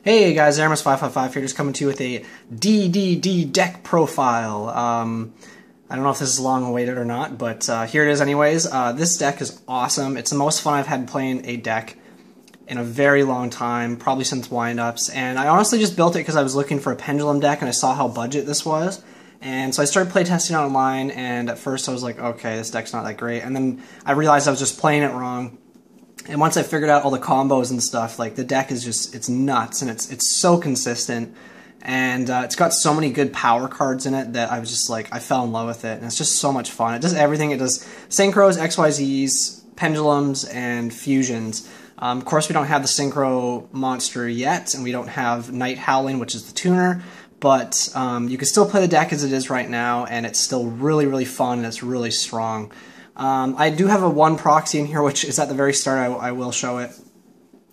Hey guys, Aramis555 here, just coming to you with a DDD deck profile. I don't know if this is long awaited or not, but here it is anyways. This deck is awesome. It's the most fun I've had playing a deck in a very long time, probably since windups. And I honestly just built it because I was looking for a Pendulum deck and I saw how budget this was. And so I started playtesting online, and at first I was like, okay, this deck's not that great. And then I realized I was just playing it wrong. And once I figured out all the combos and stuff, like, the deck is just, it's nuts, and it's so consistent. And it's got so many good power cards in it that I was just like, I fell in love with it. And it's just so much fun. It does everything. It does synchros, XYZs, pendulums, and fusions. Of course, we don't have the synchro monster yet, and we don't have Night Howling, which is the tuner. But you can still play the deck as it is right now, and it's still really, really fun, and it's really strong. I do have a one proxy in here, which is at the very start. I will show it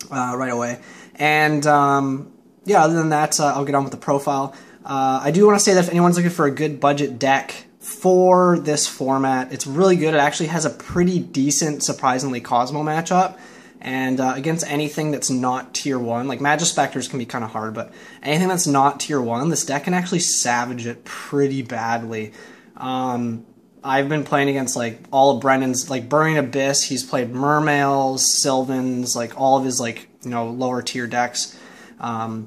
right away. And yeah, other than that, I'll get on with the profile. I do want to say that if anyone's looking for a good budget deck for this format, it's really good. It actually has a pretty decent, surprisingly, Cosmo matchup. And against anything that's not tier 1, like Magispectors can be kind of hard, but anything that's not tier 1, this deck can actually savage it pretty badly. I've been playing against like all of Brendan's, like Burning Abyss. He's played Mermails, Sylvans, like all of his, like, you know, lower tier decks. You know,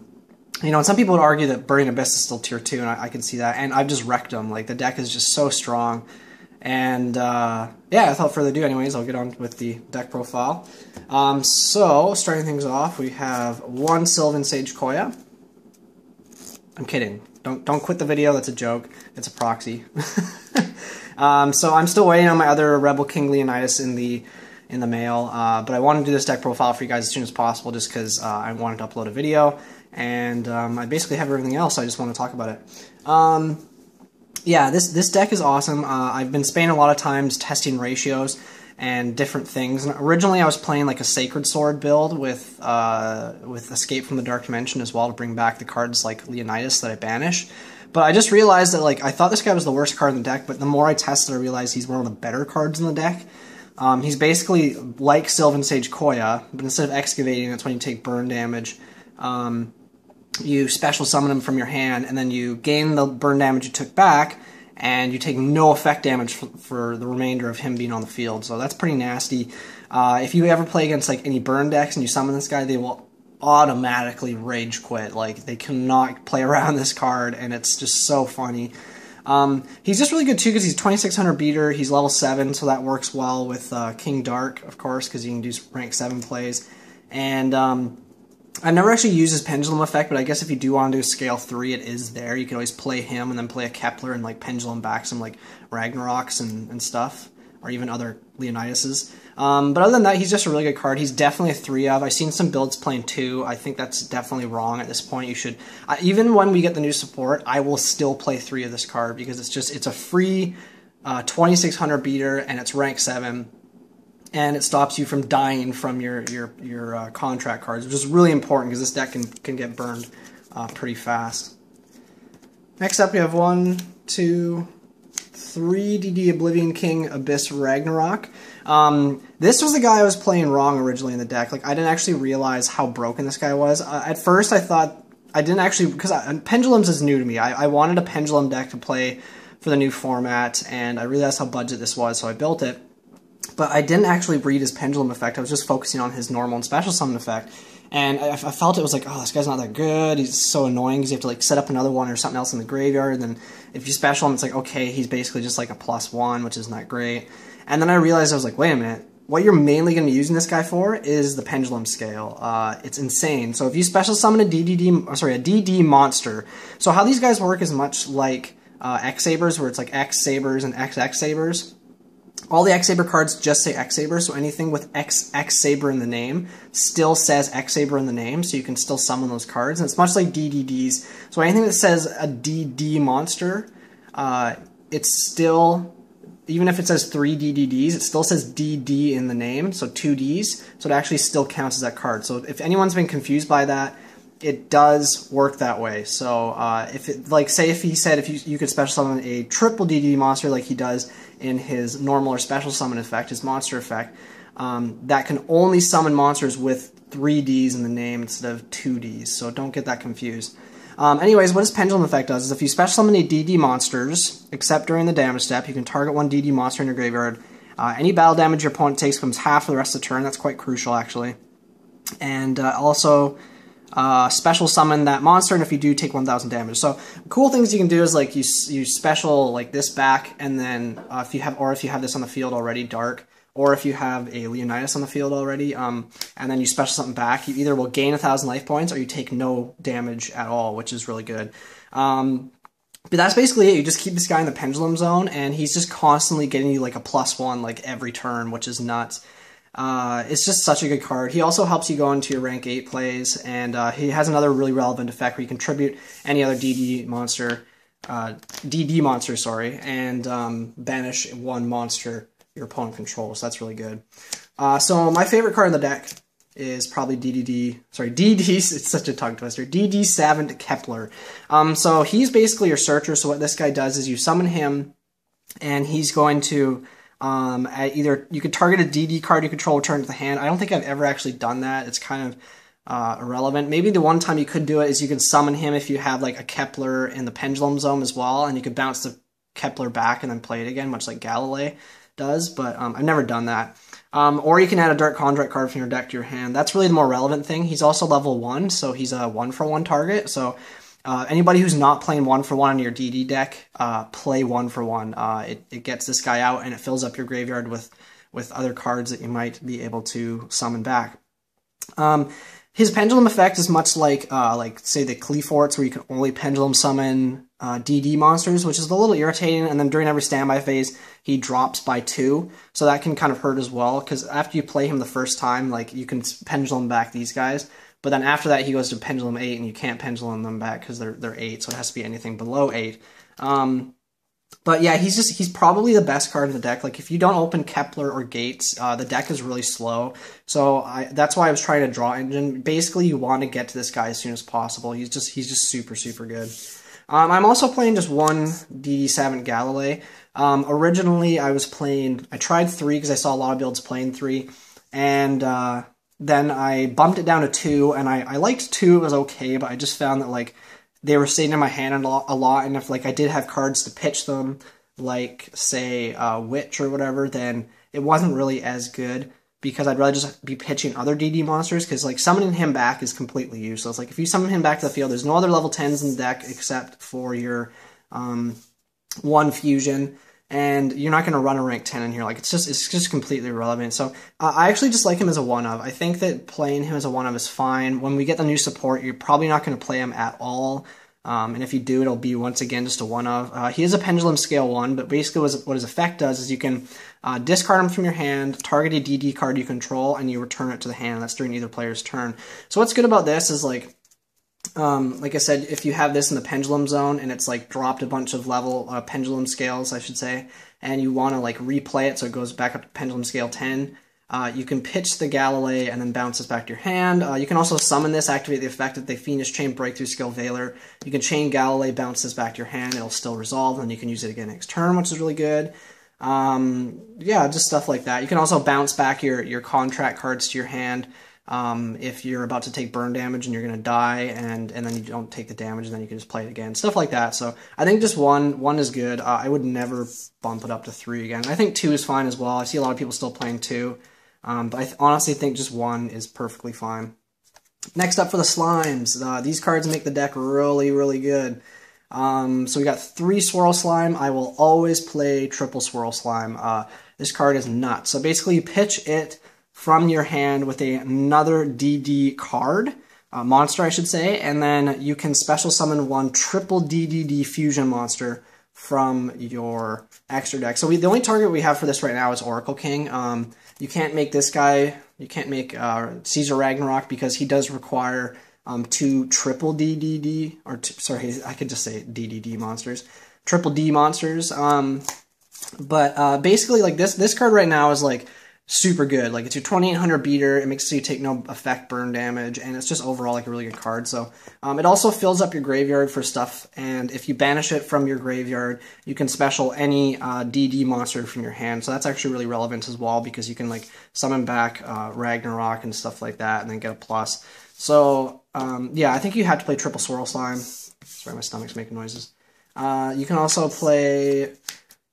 and some people would argue that Burning Abyss is still tier 2, and I can see that. And I've just wrecked him. Like, the deck is just so strong. And yeah, without further ado, anyways, I'll get on with the deck profile. So starting things off, we have one Sylvan Sage Koya. I'm kidding. Don't quit the video. That's a joke. It's a proxy. So I'm still waiting on my other Rebel King Leonidas in the mail, but I wanted to do this deck profile for you guys as soon as possible, just because I wanted to upload a video, and I basically have everything else. So I just want to talk about it. Yeah, this deck is awesome. I've been spending a lot of times testing ratios and different things. And originally, I was playing like a Sacred Sword build with Escape from the Dark Dimension as well, to bring back the cards like Leonidas that I banished. But I just realized that, like, I thought this guy was the worst card in the deck, but the more I tested, I realized he's one of the better cards in the deck. He's basically like Sylvan Sage Koya, but instead of excavating, that's when you take burn damage. You special summon him from your hand, and then you gain the burn damage you took back, and you take no effect damage for the remainder of him being on the field. So that's pretty nasty. If you ever play against like any burn decks and you summon this guy, they will automatically rage quit. Like, they cannot play around this card, and it's just so funny. He's just really good too because he's 2600 beater. He's level 7, so that works well with King Dark, of course, because you can do rank 7 plays. And I've never actually used his Pendulum effect, but I guess if you do want to do scale 3, it is there. You can always play him and then play a Kepler and like Pendulum back some like Ragnaroks and stuff, or even other Leonidases. But other than that, he's just a really good card. He's definitely a 3 of. I've seen some builds playing 2. I think that's definitely wrong at this point. You should, even when we get the new support, I will still play 3 of this card, because it's a free 2600 beater, and it's rank 7. And it stops you from dying from your contract cards, which is really important because this deck can get burned pretty fast. Next up, we have 1, 2, 3 DD Oblivion King Abyss Ragnarok. This was the guy I was playing wrong originally in the deck. Like, I didn't actually realize how broken this guy was. At first, I thought I didn't actually, because Pendulums is new to me. I wanted a Pendulum deck to play for the new format, and I realized how budget this was, so I built it. But I didn't actually read his Pendulum effect. I was just focusing on his normal and special summon effect. And I felt it was like, oh, this guy's not that good. He's so annoying because you have to like set up another one or something else in the graveyard. And then if you special him, it's like, okay, he's basically just like a +1, which is not great. And then I realized, I was like, wait a minute. What you're mainly going to be using this guy for is the Pendulum scale. It's insane. So if you special summon a DD monster. So how these guys work is much like X-Sabers, where it's like X-Sabers and XX-Sabers. All the X-Saber cards just say X-Saber, so anything with X-Saber in the name still says X-Saber in the name, so you can still summon those cards. And it's much like DDDs. So anything that says a DD monster, it's still, even if it says 3 DDDs, it still says DD in the name, so 2 Ds, so it actually still counts as that card. So if anyone's been confused by that, it does work that way. So if it, like, say if he said if you could special summon a triple DD monster like he does in his normal or special summon effect, his monster effect, that can only summon monsters with 3 Ds in the name instead of 2 Ds, so don't get that confused. Anyways, what this Pendulum effect does is if you special summon any DD monsters, except during the damage step, you can target one DD monster in your graveyard. Any battle damage your opponent takes becomes half for the rest of the turn. That's quite crucial, actually. And also special summon that monster, and if you do, take 1,000 damage. So cool things you can do is like you special like this back, and then if you have this on the field already, dark, or if you have a Leonidas on the field already, and then you special something back, you either will gain 1,000 life points or you take no damage at all, which is really good. But that's basically it. You just keep this guy in the Pendulum zone, and he's just constantly getting you like a +1 like every turn, which is nuts. It's just such a good card. He also helps you go into your rank 8 plays, and he has another really relevant effect where you can tribute any other DD monster, and banish one monster your opponent controls. That's really good. So my favorite card in the deck is probably DD, it's such a tongue twister, DD Savant Kepler. So he's basically your searcher, so what this guy does is you summon him, and he's going to, either, you could target a DD card you control, return to the hand. I don't think I've ever actually done that. It's kind of irrelevant. Maybe the one time you could do it is you can summon him if you have like a Kepler in the Pendulum zone as well, and you could bounce the Kepler back and then play it again, much like Galilei does, but I've never done that. Or you can add a Dark Conduit card from your deck to your hand. That's really the more relevant thing. He's also level 1, so he's a 1-for-1 target. So anybody who's not playing 1-for-1 in your DD deck, play 1-for-1. It gets this guy out, and it fills up your graveyard with other cards that you might be able to summon back. His Pendulum effect is much like say the Cleforts, where you can only Pendulum summon DD monsters, which is a little irritating, and then during every standby phase, he drops by 2, so that can kind of hurt as well, because after you play him the first time, like, you can Pendulum back these guys, but then after that, he goes to Pendulum 8, and you can't Pendulum them back because they're 8, so it has to be anything below 8. But yeah, he's probably the best card in the deck. Like, if you don't open Kepler or Gates, the deck is really slow. So that's why I was trying to draw engine. Basically, you want to get to this guy as soon as possible. He's just super, super good. I'm also playing just one DD Savant Galilei. Originally, I tried 3 because I saw a lot of builds playing 3, and then I bumped it down to 2, and I liked 2. It was okay, but I just found that, like, they were staying in my hand a lot, and if, like, I did have cards to pitch them, like, say, Witch or whatever, then it wasn't really as good, because I'd rather just be pitching other DD monsters, because, like, summoning him back is completely useless. Like, if you summon him back to the field, there's no other level 10s in the deck except for your 1 fusion, and you're not going to run a rank 10 in here. Like, it's just completely irrelevant. So I actually just like him as a 1-of. I think that playing him as a 1-of is fine. When we get the new support, you're probably not going to play him at all. And if you do, it'll be, once again, just a 1-of. He is a Pendulum Scale 1, but basically what his effect does is you can discard him from your hand, target a DD card you control, and you return it to the hand. That's during either player's turn. So what's good about this is, like I said, if you have this in the Pendulum zone, and it's, like, dropped a bunch of level Pendulum Scales, I should say, and you want to, like, replay it so it goes back up to Pendulum Scale 10, you can pitch the Galilei and then bounce this back to your hand. You can also summon this, activate the effect of the Fiendish Chain Breakthrough Skill Veiler. You can chain Galilei, bounce this back to your hand, it'll still resolve, and you can use it again next turn, which is really good. Yeah, just stuff like that. You can also bounce back your contract cards to your hand if you're about to take burn damage and you're going to die, and then you don't take the damage, and then you can just play it again. Stuff like that. So I think just one is good. I would never bump it up to 3 again. I think 2 is fine as well. I see a lot of people still playing 2. But I honestly think just 1 is perfectly fine. Next up for the slimes. These cards make the deck really, really good. So we got 3 Swirl Slime. I will always play triple Swirl Slime. This card is nuts. So basically you pitch it from your hand with another DD card, monster I should say, and then you can special summon 1 triple DDD fusion monster from your extra deck. So the only target we have for this right now is Oracle King. You can't make this guy, you can't make Caesar Ragnarok, because he does require 2 triple DDD, or sorry, I could just say DDD monsters, triple D monsters. But basically, like, this card right now is like super good. Like, it's your 2800 beater, it makes so you take no effect burn damage, and it's just overall like a really good card. So it also fills up your graveyard for stuff, and if you banish it from your graveyard, you can special any DD monster from your hand. So that's actually really relevant as well, because you can like summon back Ragnarok and stuff like that, and then get a plus. So yeah, I think you have to play triple Swirl Slime. Sorry, my stomach's making noises. You can also play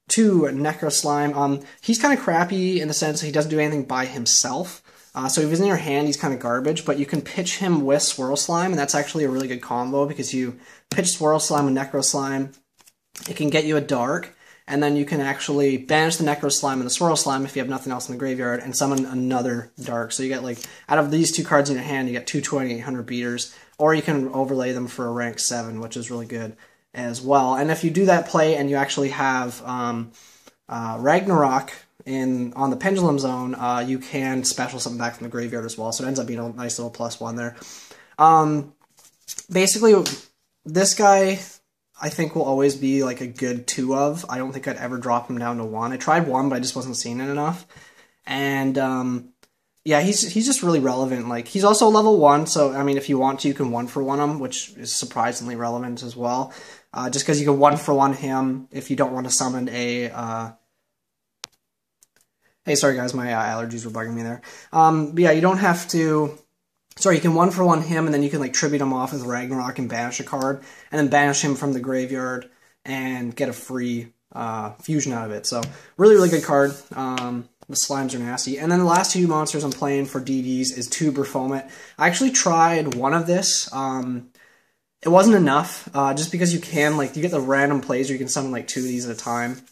2 Necro Slime. He's kind of crappy in the sense that he doesn't do anything by himself. So if he's in your hand, he's kind of garbage, but you can pitch him with Swirl Slime, and that's actually a really good combo, because you pitch Swirl Slime with Necro Slime, it can get you a dark, and then you can actually banish the Necro Slime and the Swirl Slime if you have nothing else in the graveyard, and summon another dark. So you get, like, out of these 2 cards in your hand, you get 2 2800 beaters, or you can overlay them for a rank 7, which is really good as well. And if you do that play and you actually have Ragnarok on the Pendulum zone, you can special something back from the graveyard as well. So it ends up being a nice little +1 there. Basically, this guy I think will always be like a good 2 of. I don't think I'd ever drop him down to 1. I tried 1, but I just wasn't seeing it enough. And yeah, he's just really relevant. Like, he's also level 1, so I mean, if you want to, you can 1-for-1 him, which is surprisingly relevant as well. Just because you can 1-for-1 him if you don't want to summon a... Hey, sorry guys, my allergies were bugging me there. But yeah, you don't have to... Sorry, you can 1-for-1 him, and then you can like tribute him off with Ragnarok and banish a card, and then banish him from the graveyard and get a free fusion out of it. So, really, really good card. The slimes are nasty. And then the last 2 monsters I'm playing for DDs is 2 Berfomet. I actually tried one of this. It wasn't enough, just because you can, like, you get the random plays where you can summon, like, 2 of these at a time,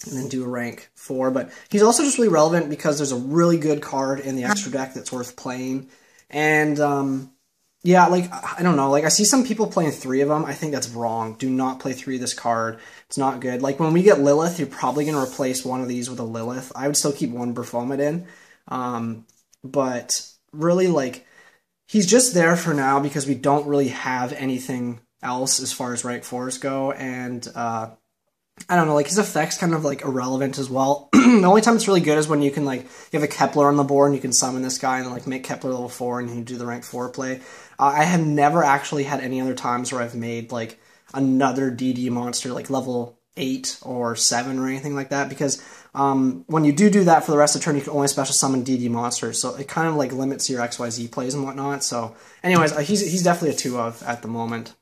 and then do a rank 4, but he's also just really relevant because there's a really good card in the extra deck that's worth playing, and, yeah, like, I don't know, like, I see some people playing 3 of them. I think that's wrong. Do not play 3 of this card. It's not good. Like, when we get Lilith, you're probably going to replace one of these with a Lilith. I would still keep 1 Berfomet in, but really, like, he's just there for now because we don't really have anything else as far as rank 4s go, and I don't know, like, his effect's kind of, like, irrelevant as well. The only time it's really good is when you can, like, you have a Kepler on the board and you can summon this guy and, like, make Kepler level 4 and you do the rank 4 play. I have never actually had any other times where I've made, like, another DD monster, like, level 8 or 7 or anything like that, because when you do that for the rest of the turn, you can only special summon DD monsters, so it kind of, like, limits your XYZ plays and whatnot. So, anyways, he's definitely a 2 of at the moment.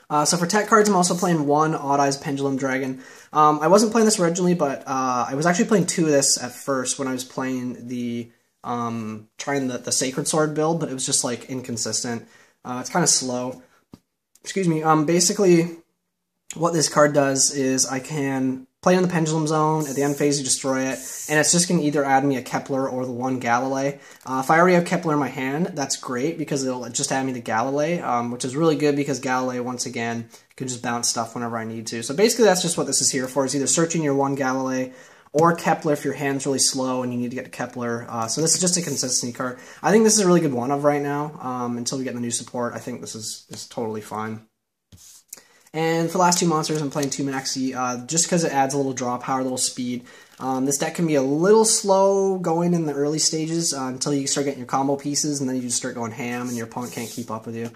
So for tech cards, I'm also playing 1 Odd Eyes Pendulum Dragon. I wasn't playing this originally, but I was actually playing 2 of this at first when I was playing the trying the Sacred Sword build, but it was just like inconsistent. It's kind of slow. Excuse me. Basically, what this card does is I can play in the Pendulum Zone. At the end phase, you destroy it, and it's just going to either add me a Kepler or the 1 Galilei. If I already have Kepler in my hand, that's great because it'll just add me the Galilei, which is really good because Galilei, once again, can just bounce stuff whenever I need to. So basically, that's just what this is here for, is either searching your 1 Galilei or Kepler if your hand's really slow and you need to get to Kepler. So this is just a consistency card. I think this is a really good 1 of right now. Until we get the new support, I think this is totally fine. And for the last 2 monsters, I'm playing 2 Maxx, just because it adds a little draw power, a little speed. This deck can be a little slow going in the early stages until you start getting your combo pieces, and then you just start going ham, and your opponent can't keep up with you.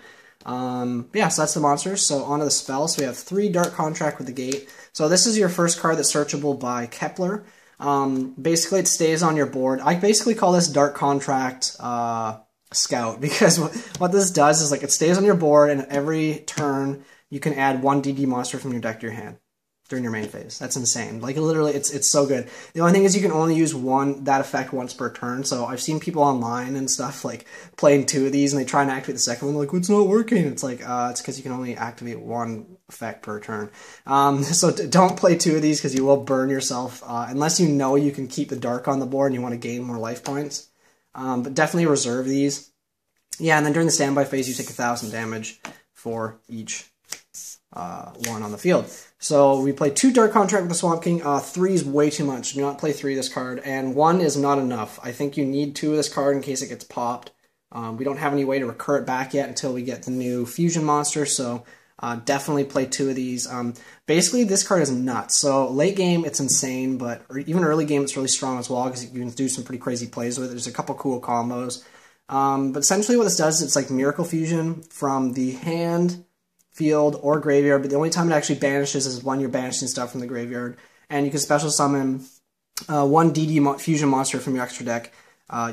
Yeah, so that's the monsters. So onto the spells. So we have 3 Dark Contract with the Gate. So this is your first card that's searchable by Kepler. Basically, it stays on your board. I basically call this Dark Contract Scout, because what this does is, like, it stays on your board, and every turn you can add 1 DD monster from your deck to your hand during your main phase. That's insane. Like, literally, it's so good. The only thing is you can only use that effect once per turn, so I've seen people online and stuff, like, playing 2 of these, and they try and activate the second one, like, it's not working. It's like, it's because you can only activate 1 effect per turn. So don't play 2 of these because you will burn yourself, unless you know you can keep the dark on the board and you want to gain more life points. But definitely reserve these. Yeah, and then during the standby phase, you take 1,000 damage for each one on the field. So we play 2 Dark Contract with the Swamp King. 3 is way too much. Do not play 3 of this card, and 1 is not enough. I think you need 2 of this card in case it gets popped. We don't have any way to recur it back yet until we get the new fusion monster, so Definitely play 2 of these. Basically, this card is nuts. So late game, it's insane, but even early game, it's really strong as well because you can do some pretty crazy plays with it. There's a couple cool combos. But essentially what this does is it's like Miracle Fusion from the hand, field, or graveyard, but the only time it actually banishes is when you're banishing stuff from the graveyard. And you can special summon 1 DD fusion monster from your extra deck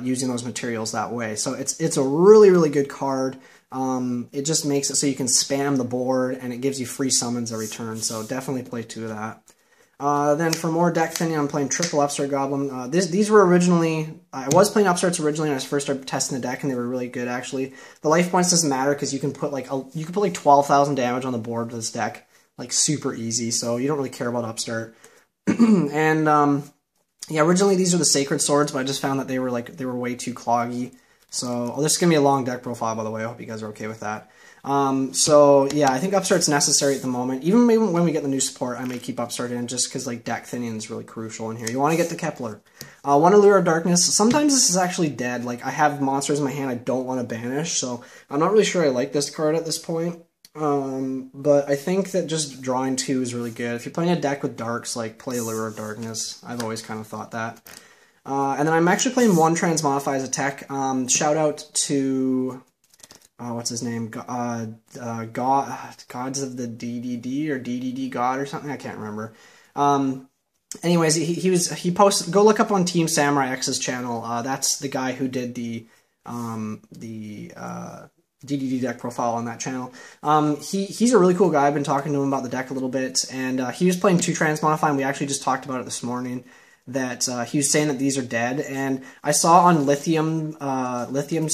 using those materials that way. So it's a really, really good card. It just makes it so you can spam the board, and it gives you free summons every turn, so definitely play 2 of that. Then for more deck thinning, I'm playing triple Upstart Goblin. These were originally, I was playing Upstarts originally when I first started testing the deck, and they were really good actually. The life points doesn't matter because you can put like 12,000 damage on the board with this deck, like super easy. So you don't really care about Upstart. And yeah, originally these are the Sacred Swords, but I just found that they were way too cloggy. So this is gonna be a long deck profile, by the way. I hope you guys are okay with that. So yeah, I think Upstart's necessary at the moment. Even maybe when we get the new support, I may keep Upstart in just because like deck thinning is really crucial in here. You want to get the Kepler. 1 Allure of Darkness. Sometimes this is actually dead. Like I have monsters in my hand I don't want to banish, so I'm not really sure I like this card at this point. But I think that just drawing 2 is really good. If you're playing a deck with darks, like play Allure of Darkness. I've always kind of thought that. And then I'm actually playing 1 Transmodify as a tech. Shout out to what's his name? Gods of the DDD or DDD God or something. I can't remember. Anyways, he posted. Go look up on Team Samurai X's channel. That's the guy who did the DDD deck profile on that channel. He's a really cool guy. I've been talking to him about the deck a little bit, and he was playing 2 Transmodify, and we actually just talked about it this morning. That he was saying that these are dead, and I saw on Lithium's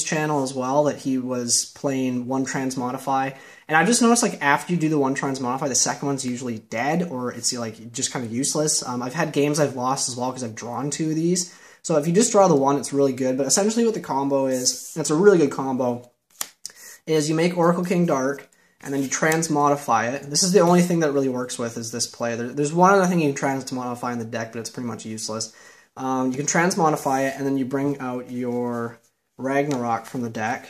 channel as well that he was playing 1 Transmodify, and I just noticed like after you do the 1 Transmodify, the second one's usually dead, or it's like just kind of useless. I've had games I've lost as well because I've drawn 2 of these. So if you just draw the 1, it's really good. But essentially what the combo is, and it's a really good combo, is you make Oracle King Dark, and then you transmodify it. This is the only thing that really works with is this play. There's one other thing you can transmodify in the deck, but it's pretty much useless. You can transmodify it, and then you bring out your Ragnarok from the deck.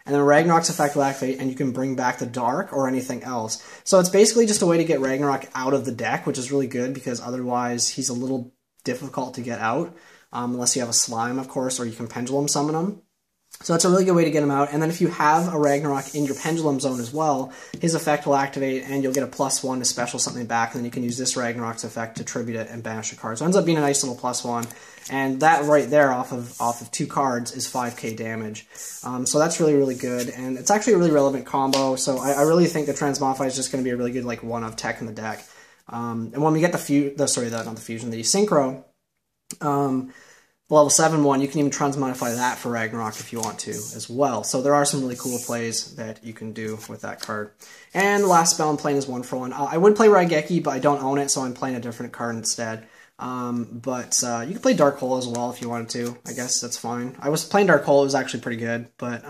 And then Ragnarok's effect will activate, and you can bring back the Dark or anything else. So it's basically just a way to get Ragnarok out of the deck, which is really good, because otherwise he's a little difficult to get out. Unless you have a Slime, of course, or you can Pendulum summon him. So that's a really good way to get him out. And then if you have a Ragnarok in your Pendulum zone as well, his effect will activate and you'll get a +1 to special something back, and then you can use this Ragnarok's effect to tribute it and banish a card. So it ends up being a nice little +1. And that right there off of 2 cards is 5k damage. So that's really, really good. And it's actually a really relevant combo. So I really think the Transmodify is just going to be a really good like 1-of tech in the deck. And when we get the Synchro, level 7 one, you can even transmodify that for Ragnarok if you want to as well. So there are some really cool plays that you can do with that card. And the last spell I'm playing is 1 for 1. I would play Raigeki, but I don't own it, so I'm playing a different card instead. You can play Dark Hole as well if you wanted to. I guess that's fine. I was playing Dark Hole, it was actually pretty good. But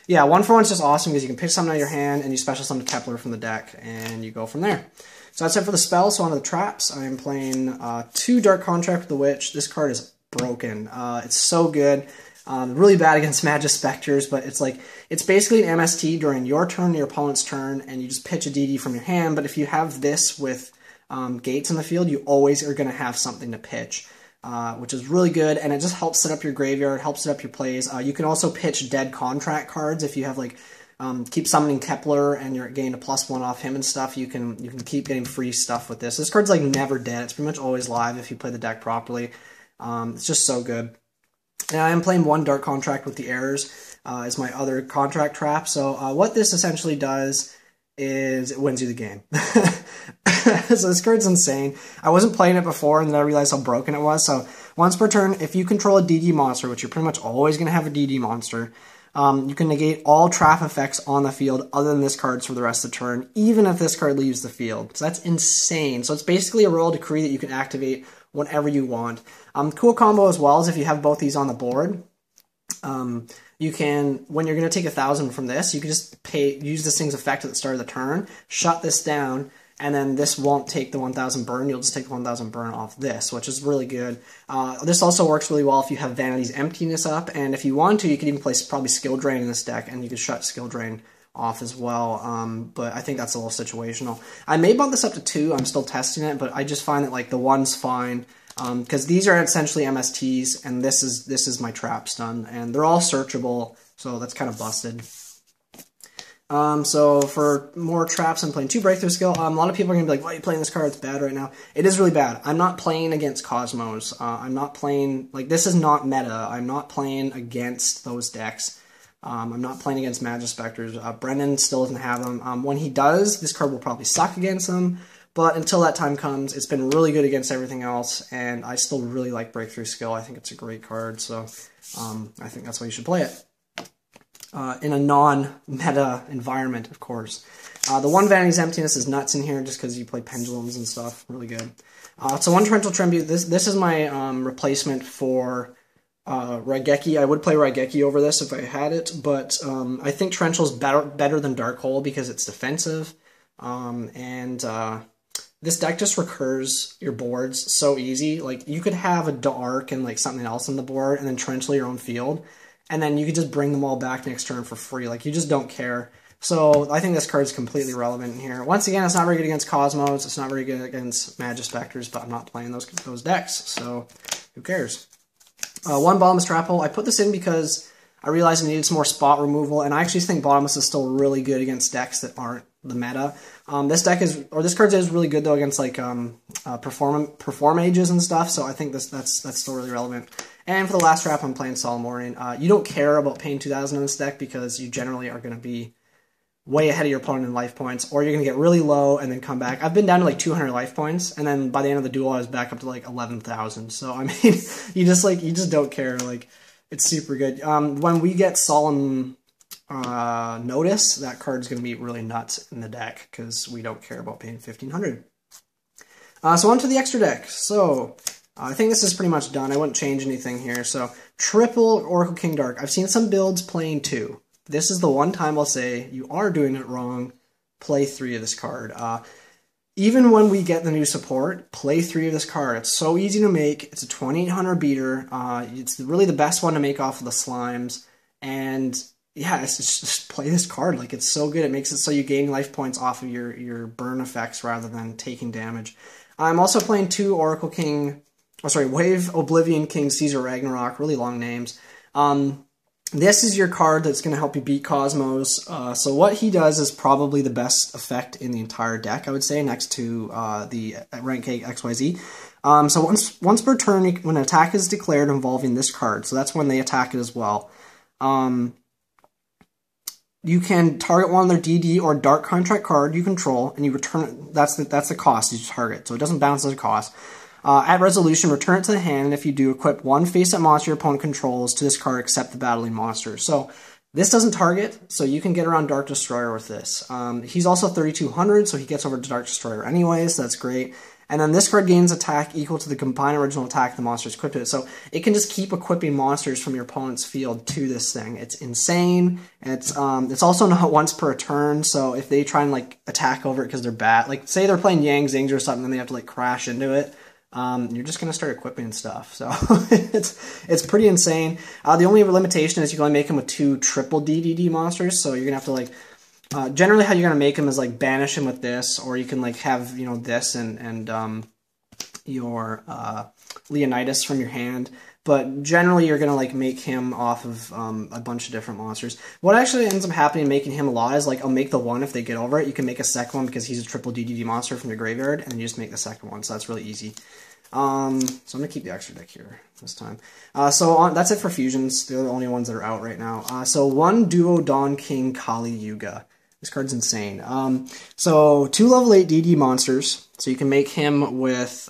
yeah, 1 for 1 is just awesome because you can pick something out of your hand and you special summon Kepler from the deck and you go from there. So that's it for the spell. So on to the traps. I am playing 2 Dark Contract with the Witch. This card is broken. It's so good. Really bad against Magus Specters, but it's basically an MST during your turn, your opponent's turn, and you just pitch a DD from your hand. But if you have this with gates in the field, you always are going to have something to pitch, which is really good, and it just helps set up your graveyard, helps set up your plays. You can also pitch dead contract cards if you have like keep summoning Kepler and you're getting a +1 off him and stuff. You can keep getting free stuff with this. This card's like never dead. It's pretty much always live if you play the deck properly. It's just so good. And I am playing 1 Dark Contract with the Errors as my other contract trap. So what this essentially does is it wins you the game. So this card's insane. I wasn't playing it before, and then I realized how broken it was. So once per turn, if you control a DD monster, which you're pretty much always going to have a DD monster, you can negate all trap effects on the field other than this card's for the rest of the turn, even if this card leaves the field. So that's insane. So it's basically a Royal Decree that you can activate whenever you want. Cool combo as well is if you have both these on the board, you can, when you're going to take 1,000 from this, you can just use this thing's effect at the start of the turn, shut this down, and then this won't take the 1,000 burn. You'll just take the 1,000 burn off this, which is really good. This also works really well if you have Vanity's Emptiness up, and if you want to, you can even play probably Skill Drain in this deck, and you can shut Skill Drain off as well, but I think that's a little situational. I may bump this up to 2, I'm still testing it, but I just find that like the 1's fine, because these are essentially MSTs, and this is my trap stun, and they're all searchable, so that's kind of busted. So for more traps, I'm playing 2 breakthrough skill. A lot of people are going to be like, why are you playing this card? It's bad right now. It is really bad. I'm not playing against Cosmos. I'm not playing, like, this is not meta. I'm not playing against those decks. I'm not playing against Magispectors. Brennan still doesn't have them. When he does, this card will probably suck against them. But until that time comes, it's been really good against everything else. And I still really like breakthrough skill. I think it's a great card. So I think that's why you should play it. In a non-meta environment, of course. The one Vanity's Emptiness is nuts in here just because you play Pendulums and stuff. Really good. So one Torrential Tribute. This is my replacement for Raigeki. I would play Raigeki over this if I had it, but I think Torrential's better than Dark Hole because it's defensive. This deck just recurs your boards so easy. Like, you could have a Dark and like something else on the board and then Torrential your own field. And then you could just bring them all back next turn for free. Like, you just don't care. So I think this card is completely relevant in here. Once again, it's not very good against Cosmos. It's not very good against Magispectors, but I'm not playing those decks. So who cares? One Bottomless Trap Hole. I put this in because I realized I needed some more spot removal. And I actually think Bottomless is still really good against decks that aren't the meta. This card is really good though against like perform ages and stuff. So I think that's still really relevant. And for the last trap, I'm playing Solemn Warning. You don't care about paying 2,000 in this deck because you generally are going to be way ahead of your opponent in life points, or you're going to get really low and then come back. I've been down to like 200 life points, and then by the end of the duel, I was back up to like 11,000. So I mean, you just don't care. Like, it's super good. When we get Solemn Notice, that card's going to be really nuts in the deck because we don't care about paying 1,500. So on to the extra deck. So I think this is pretty much done. I wouldn't change anything here. So triple Oracle King Dark. I've seen some builds playing 2. This is the one time I'll say you are doing it wrong. Play 3 of this card. Even when we get the new support, play 3 of this card. It's so easy to make. It's a 2800 beater. It's really the best one to make off of the slimes. And yeah, it's just play this card. Like, it's so good. It makes it so you gain life points off of your burn effects rather than taking damage. I'm also playing 2 Oracle King... Wave Oblivion King Caesar Ragnarok, really long names. This is your card that's going to help you beat Cosmos. So what he does is probably the best effect in the entire deck, I would say, next to the rank A XYZ. So once per turn, when an attack is declared involving this card, so that's when they attack it as well. You can target one of their DD or Dark Contract card you control, and you return it. That's the cost you target, so it doesn't bounce as a cost. At resolution, return it to the hand, and if you do, equip one face-up monster your opponent controls to this card except the battling monster. So this doesn't target, so you can get around Dark Destroyer with this. He's also 3200, so he gets over to Dark Destroyer anyways, so that's great. And then this card gains attack equal to the combined original attack the monster is equipped to it. So it can just keep equipping monsters from your opponent's field to this thing. It's insane. It's also not once per turn, so if they try and like attack over it because they're bad, like say they're playing Yang Zings or something and they have to like crash into it, you're just going to start equipping stuff. So it's pretty insane. The only limitation is you can only make him with 2 triple DDD monsters, so you're going to have to like, generally how you're going to make him is like banish him with this, or you can like have, you know, this and your Leonidas from your hand. But generally you're going to like make him off of a bunch of different monsters. What actually ends up happening making him a lot is like I'll make the one if they get over it. You can make a second one because he's a triple DDD monster from your graveyard, and you just make the second one, so that's really easy. So I'm going to keep the extra deck here this time. That's it for fusions. They're the only ones that are out right now. So 1 Duo Dawn King Kali Yuga. This card's insane. So 2 level 8 DD monsters. So you can make him with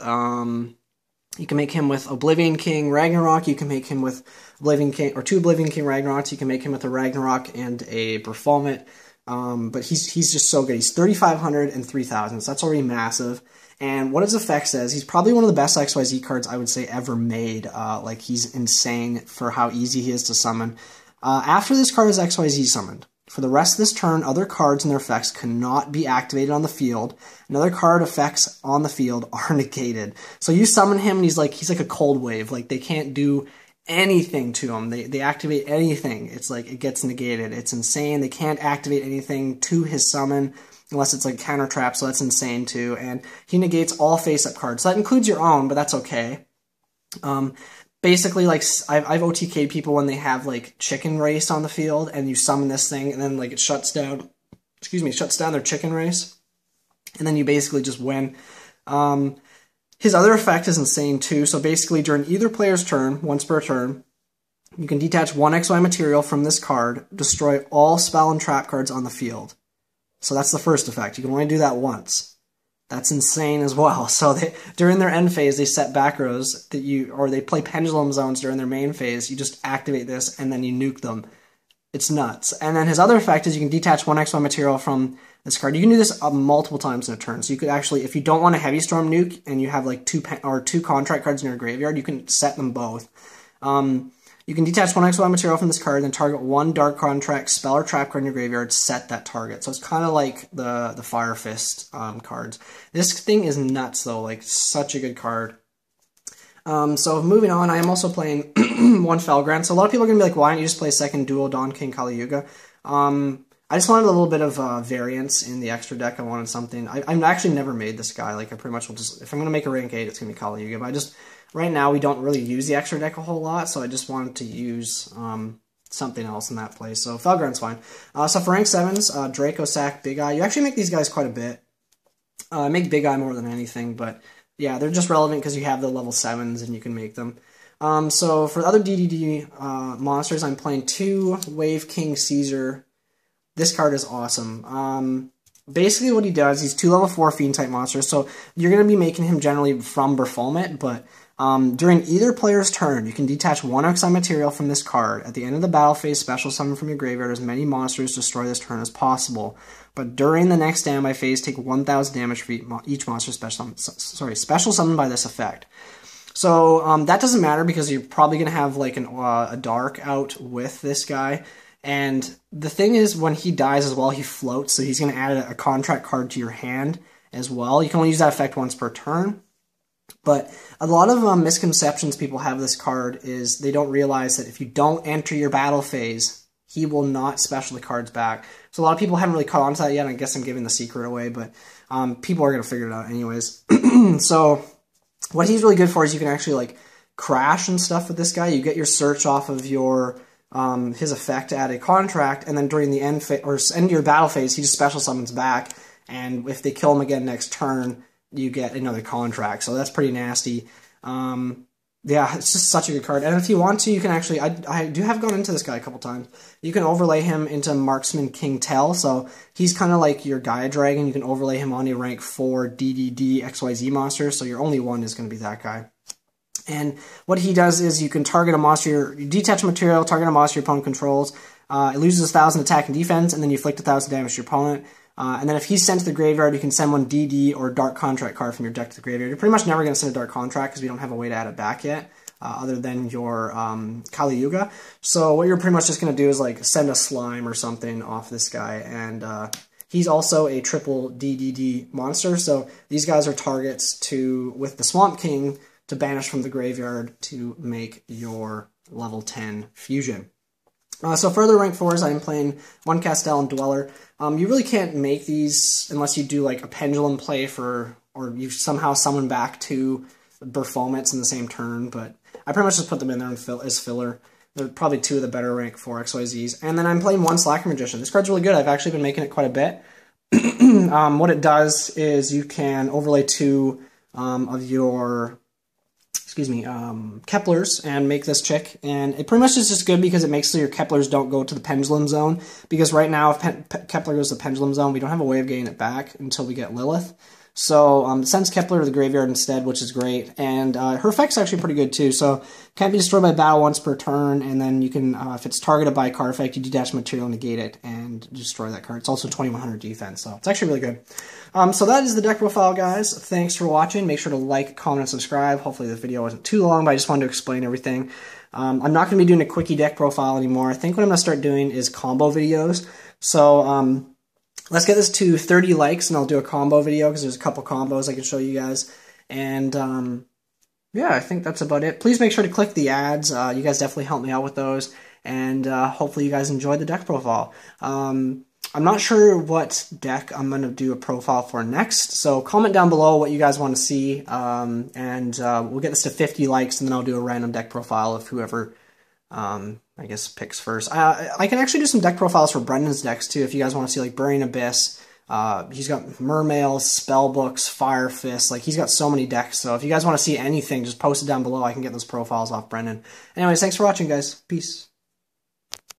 Oblivion King Ragnarok. You can make him with Oblivion King, or 2 Oblivion King Ragnaroks. You can make him with a Ragnarok and a Berfomet. But he's just so good. He's 3,500 and 3,000. So that's already massive. And what his effect says, he's probably one of the best XYZ cards I would say ever made. Like, he's insane for how easy he is to summon. After this card is XYZ summoned, for the rest of this turn, other cards and their effects cannot be activated on the field, and other card effects on the field are negated. So you summon him, and he's like a cold wave. Like, they can't do anything to them. They activate anything. It's like it gets negated. It's insane. They can't activate anything to his summon unless it's like counter trap, so that's insane too. And he negates all face-up cards. So that includes your own, but that's okay. Basically, like, I've OTK'd people when they have, like, chicken race on the field, and you summon this thing, and then, like, it shuts down, shuts down their chicken race, and then you basically just win. His other effect is insane, too. So basically, during either player's turn, once per turn, you can detach 1 XY material from this card, destroy all spell and trap cards on the field. So that's the first effect. You can only do that once. That's insane as well. So during their end phase, they set back rows or they play pendulum zones during their main phase. You just activate this and then you nuke them. It's nuts. And then his other effect is you can detach 1 XY material from this card. You can do this multiple times in a turn. So you could actually, if you don't want a Heavy Storm nuke and you have like two contract cards in your graveyard, you can set them both. You can detach 1 XY material from this card, then target 1 Dark Contract spell or trap card in your graveyard, set that target. So it's kind of like the Fire Fist cards. This thing is nuts, though. Like, such a good card. So moving on, I am also playing 1 Felgrand. So a lot of people are going to be like, why don't you just play second Duel Dawn King Kali Yuga? I just wanted a little bit of variance in the extra deck. I wanted something. I've actually never made this guy. Like, I pretty much will just, if I'm going to make a rank 8, it's going to be Kali Yuga. But right now, we don't really use the extra deck a whole lot, so I just wanted to use something else in that place. So Felgrand's fine. So for rank 7s, Draco, Sack, Big Eye. You actually make these guys quite a bit. I make Big Eye more than anything, but yeah, they're just relevant because you have the level 7s and you can make them. So for the other DDD monsters, I'm playing 2 Wave King Caesar. This card is awesome. Basically what he does, he's 2 level 4 Fiend type monsters, so you're going to be making him generally from Berfomet, but during either player's turn, you can detach 1 XI material from this card. At the end of the battle phase, special summon from your graveyard as many monsters destroy this turn as possible. But during the next standby phase, take 1,000 damage for each monster special summon by this effect. So that doesn't matter because you're probably going to have like a dark out with this guy. And the thing is, when he dies as well, he floats, so he's going to add a contract card to your hand as well. You can only use that effect once per turn. But a lot of misconceptions people have of this card is they don't realize that if you don't enter your battle phase, he will not special the cards back. So a lot of people haven't really caught on to that yet. I guess I'm giving the secret away, but people are going to figure it out anyways. So what he's really good for is you can actually like crash and stuff with this guy. You get your search off of your his effect at a contract, and then during the end of your battle phase, he just special summons back, and if they kill him again next turn, you get another contract. So that's pretty nasty. Yeah, it's just such a good card. And if you want to, you can actually, I do have gone into this guy a couple times. You can overlay him into Marksman King Tell, so he's kind of like your Gaia Dragon. You can overlay him on a rank 4 DDD XYZ monster, so your only one is going to be that guy. And what he does is you can target a monster, you detach material, target a monster your opponent controls, it loses 1,000 attack and defense, and then you inflict 1,000 damage to your opponent. And then if he's sent to the graveyard, you can send 1 DD or Dark Contract card from your deck to the graveyard. You're pretty much never going to send a Dark Contract because we don't have a way to add it back yet, other than your Kali Yuga. So what you're pretty much just going to do is like send a slime or something off this guy, and he's also a triple DDD monster, so these guys are targets with the Swamp King to banish from the graveyard to make your level 10 fusion. So further rank 4s, I'm playing 1 Castel and Dweller. You really can't make these unless you do like a Pendulum play or you somehow summon back 2 Berfomets in the same turn, but I pretty much just put them in there as filler. They're probably 2 of the better rank 4 XYZs. And then I'm playing 1 Slacker Magician. This card's really good. I've actually been making it quite a bit. What it does is you can overlay 2 of your Keplers and make this chick, and it pretty much is just good because it makes so your Keplers don't go to the Pendulum Zone, because right now if Kepler goes to the Pendulum Zone, we don't have a way of getting it back until we get Lilith. So it sends Kepler to the graveyard instead, which is great, and her effect's actually pretty good too, so can't be destroyed by battle once per turn, and then you can, if it's targeted by a card effect, you detach material, negate it, and destroy that card. It's also 2100 defense, so it's actually really good. So that is the deck profile, guys. Thanks for watching. Make sure to like, comment, and subscribe. Hopefully this video wasn't too long, but I just wanted to explain everything. I'm not going to be doing a quickie deck profile anymore. I think what I'm going to start doing is combo videos. So let's get this to 30 likes, and I'll do a combo video, because there's a couple combos I can show you guys. And yeah, I think that's about it. Please make sure to click the ads. You guys definitely help me out with those, and hopefully you guys enjoyed the deck profile. I'm not sure what deck I'm going to do a profile for next, so comment down below what you guys want to see, and we'll get this to 50 likes, and then I'll do a random deck profile of whoever, I guess, picks first. I can actually do some deck profiles for Brendan's decks, too, if you guys want to see, like, Burning Abyss. He's got Mermails, Spellbooks, Fire Fist, like, he's got so many decks, so if you guys want to see anything, just post it down below. I can get those profiles off Brendan. Anyways, thanks for watching, guys. Peace.